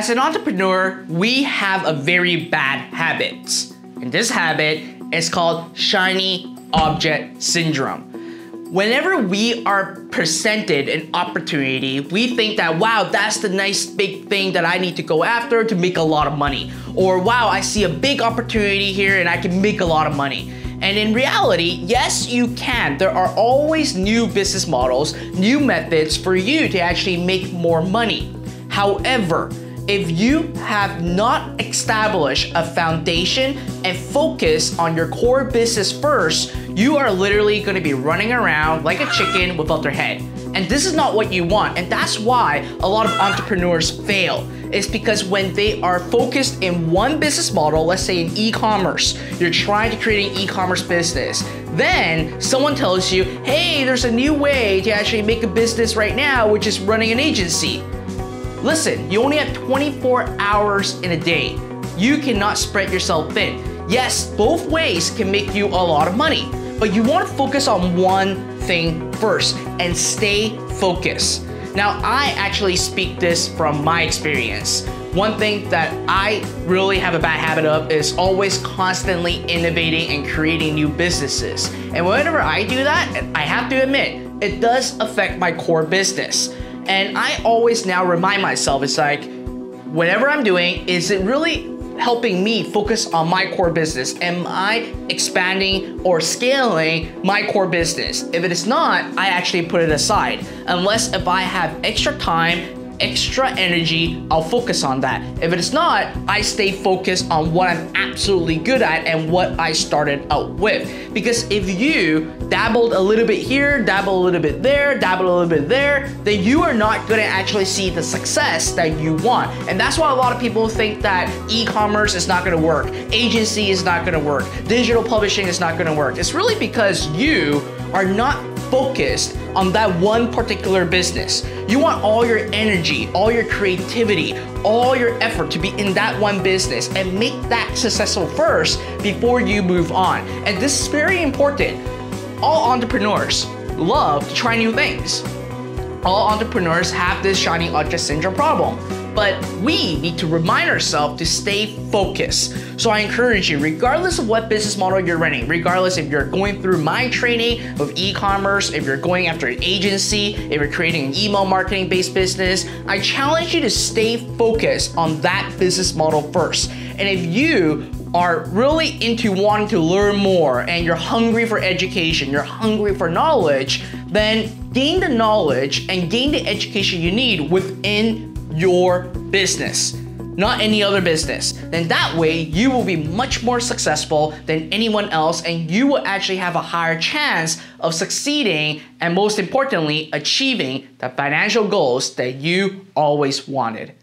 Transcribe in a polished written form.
As an entrepreneur, we have a very bad habit. And this habit is called shiny object syndrome. Whenever we are presented an opportunity, we think that, wow, that's the nice big thing that I need to go after to make a lot of money. Or wow, I see a big opportunity here and I can make a lot of money. And in reality, yes, you can. There are always new business models, new methods for you to actually make more money. However, if you have not established a foundation and focus on your core business first, you are literally going to be running around like a chicken without their head. And this is not what you want. And that's why a lot of entrepreneurs fail. It's because when they are focused in one business model, let's say in e-commerce, you're trying to create an e-commerce business. Then someone tells you, hey, there's a new way to actually make a business right now, which is running an agency. Listen, you only have 24 hours in a day. You cannot spread yourself thin. Yes, both ways can make you a lot of money, but you want to focus on one thing first and stay focused. Now, I actually speak this from my experience. One thing that I really have a bad habit of is always constantly innovating and creating new businesses. And whenever I do that, I have to admit, it does affect my core business. And I always now remind myself, it's like, whatever I'm doing, is it really helping me focus on my core business? Am I expanding or scaling my core business? If it is not, I actually put it aside. Unless if I have extra time, extra energy, I'll focus on that. If it is not, I stay focused on what I'm absolutely good at and what I started out with. Because if you dabbled a little bit here, dabble a little bit there, dabble a little bit there, then you are not gonna actually see the success that you want. And that's why a lot of people think that e-commerce is not gonna work, agency is not gonna work, digital publishing is not gonna work. It's really because you are not focused on that one particular business. You want all your energy, all your creativity, all your effort to be in that one business and make that successful first before you move on. And this is very important. All entrepreneurs love to try new things. All entrepreneurs have this shiny object syndrome problem, but we need to remind ourselves to stay focused. So I encourage you, regardless of what business model you're running, regardless if you're going through my training of e-commerce, if you're going after an agency, if you're creating an email marketing based business, I challenge you to stay focused on that business model first. And if you are really into wanting to learn more and you're hungry for education, you're hungry for knowledge, then gain the knowledge and gain the education you need within your business, not any other business. Then that way you will be much more successful than anyone else, and you will actually have a higher chance of succeeding and, most importantly, achieving the financial goals that you always wanted.